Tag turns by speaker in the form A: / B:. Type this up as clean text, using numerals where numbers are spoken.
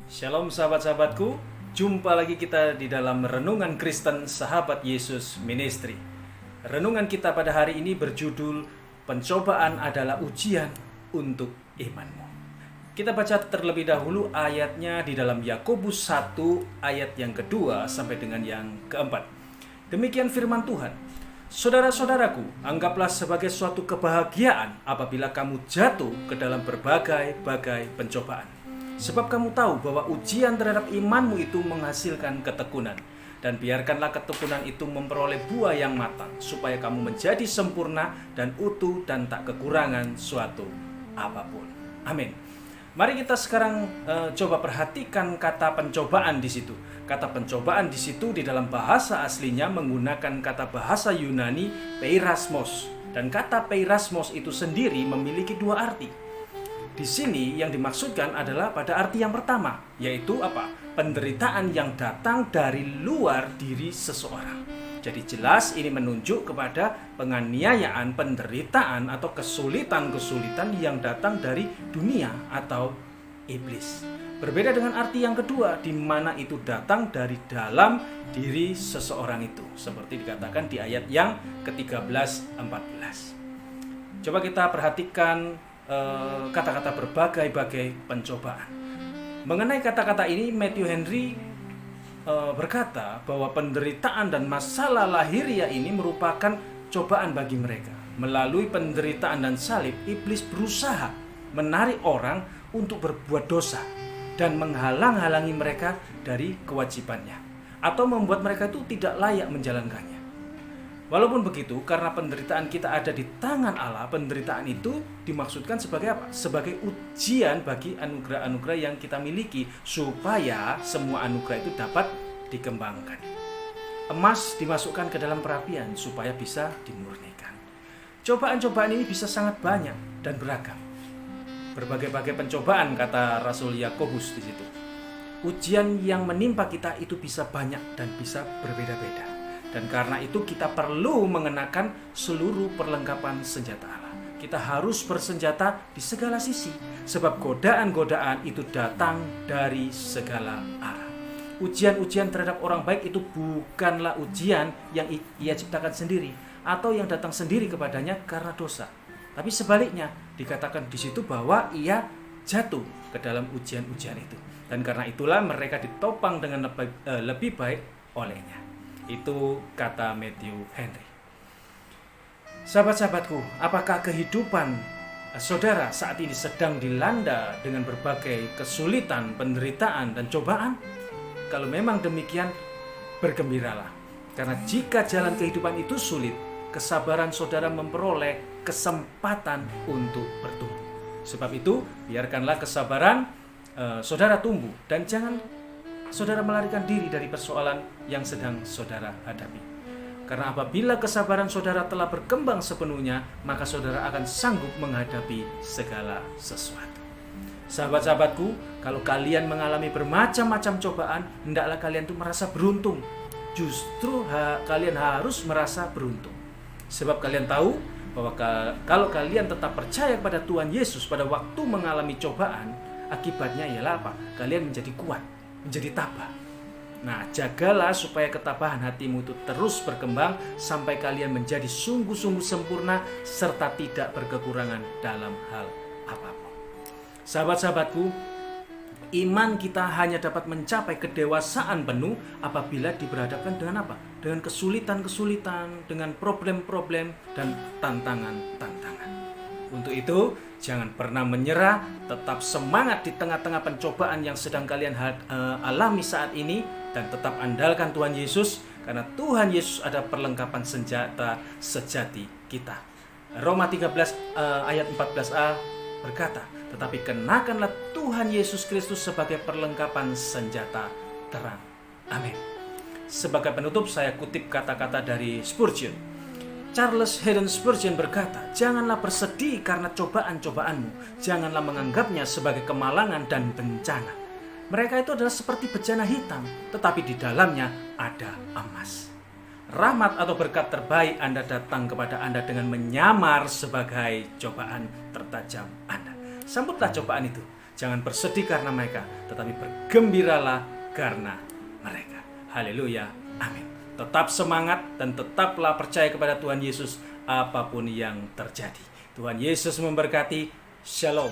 A: Shalom sahabat-sahabatku, jumpa lagi kita di dalam Renungan Kristen Sahabat Yesus Ministry. Renungan kita pada hari ini berjudul Pencobaan adalah ujian untuk imanmu. Kita baca terlebih dahulu ayatnya di dalam Yakobus 1 ayat yang kedua sampai dengan yang keempat. Demikian firman Tuhan. Saudara-saudaraku, anggaplah sebagai suatu kebahagiaan apabila kamu jatuh ke dalam berbagai-bagai pencobaan. Sebab kamu tahu bahwa ujian terhadap imanmu itu menghasilkan ketekunan. Dan biarkanlah ketekunan itu memperoleh buah yang matang, supaya kamu menjadi sempurna dan utuh dan tak kekurangan suatu apapun. Amin. Mari kita sekarang coba perhatikan kata pencobaan di situ. Kata pencobaan di situ di dalam bahasa aslinya menggunakan kata bahasa Yunani peirasmos. Dan kata peirasmos itu sendiri memiliki dua arti. Di sini yang dimaksudkan adalah pada arti yang pertama, yaitu apa? Penderitaan yang datang dari luar diri seseorang. Jadi jelas ini menunjuk kepada penganiayaan, penderitaan atau kesulitan-kesulitan yang datang dari dunia atau iblis. Berbeda dengan arti yang kedua, di mana itu datang dari dalam diri seseorang itu. Seperti dikatakan di ayat yang ke-13-14. Coba kita perhatikan kata-kata berbagai-bagai pencobaan. Mengenai kata-kata ini, Matthew Henry berkata bahwa penderitaan dan masalah lahiriah ini merupakan cobaan bagi mereka. Melalui penderitaan dan salib, iblis berusaha menarik orang untuk berbuat dosa dan menghalang-halangi mereka dari kewajibannya, atau membuat mereka itu tidak layak menjalankannya. Walaupun begitu, karena penderitaan kita ada di tangan Allah, penderitaan itu dimaksudkan sebagai apa? Sebagai ujian bagi anugerah-anugerah yang kita miliki, supaya semua anugerah itu dapat dikembangkan. Emas dimasukkan ke dalam perapian supaya bisa dimurnikan. Cobaan-cobaan ini bisa sangat banyak dan beragam. Berbagai-bagai pencobaan, kata Rasul Yakobus di situ. Ujian yang menimpa kita itu bisa banyak dan bisa berbeda-beda. Dan karena itu kita perlu mengenakan seluruh perlengkapan senjata Allah. Kita harus bersenjata di segala sisi, sebab godaan-godaan itu datang dari segala arah. Ujian-ujian terhadap orang baik itu bukanlah ujian yang ia ciptakan sendiri atau yang datang sendiri kepadanya karena dosa. Tapi sebaliknya, dikatakan di situ bahwa ia jatuh ke dalam ujian-ujian itu. Dan karena itulah mereka ditopang dengan lebih baik olehnya. Itu kata Matthew Henry. Sahabat-sahabatku, apakah kehidupan saudara saat ini sedang dilanda dengan berbagai kesulitan, penderitaan, dan cobaan? Kalau memang demikian, bergembiralah. Karena jika jalan kehidupan itu sulit, kesabaran saudara memperoleh kesempatan untuk bertumbuh. Sebab itu, biarkanlah kesabaran saudara tumbuh dan jangan saudara melarikan diri dari persoalan yang sedang saudara hadapi. Karena apabila kesabaran saudara telah berkembang sepenuhnya, maka saudara akan sanggup menghadapi segala sesuatu. Sahabat-sahabatku, kalau kalian mengalami bermacam-macam cobaan, hendaklah kalian itu merasa beruntung. Justru kalian harus merasa beruntung. Sebab kalian tahu bahwa kalau kalian tetap percaya pada Tuhan Yesus pada waktu mengalami cobaan, akibatnya ialah apa? Kalian menjadi kuat, menjadi tabah. Nah, jagalah supaya ketabahan hatimu itu terus berkembang sampai kalian menjadi sungguh-sungguh sempurna serta tidak berkekurangan dalam hal apapun. Sahabat-sahabatku, iman kita hanya dapat mencapai kedewasaan penuh apabila diberhadapkan dengan apa? Dengan kesulitan-kesulitan, dengan problem-problem dan tantangan-tantangan. Untuk itu, jangan pernah menyerah, tetap semangat di tengah-tengah pencobaan yang sedang kalian alami saat ini, dan tetap andalkan Tuhan Yesus, karena Tuhan Yesus ada perlengkapan senjata sejati kita. Roma 13 ayat 14a berkata, tetapi kenakanlah Tuhan Yesus Kristus sebagai perlengkapan senjata terang. Amin. Sebagai penutup, saya kutip kata-kata dari Spurgeon. Charles Haddon Spurgeon berkata, janganlah bersedih karena cobaan-cobaanmu, janganlah menganggapnya sebagai kemalangan dan bencana. Mereka itu adalah seperti bejana hitam, tetapi di dalamnya ada emas. Rahmat atau berkat terbaik Anda datang kepada Anda dengan menyamar sebagai cobaan tertajam Anda. Sambutlah cobaan itu. Jangan bersedih karena mereka, tetapi bergembiralah karena mereka. Haleluya. Amin. Tetap semangat dan tetaplah percaya kepada Tuhan Yesus apapun yang terjadi. Tuhan Yesus memberkati. Shalom.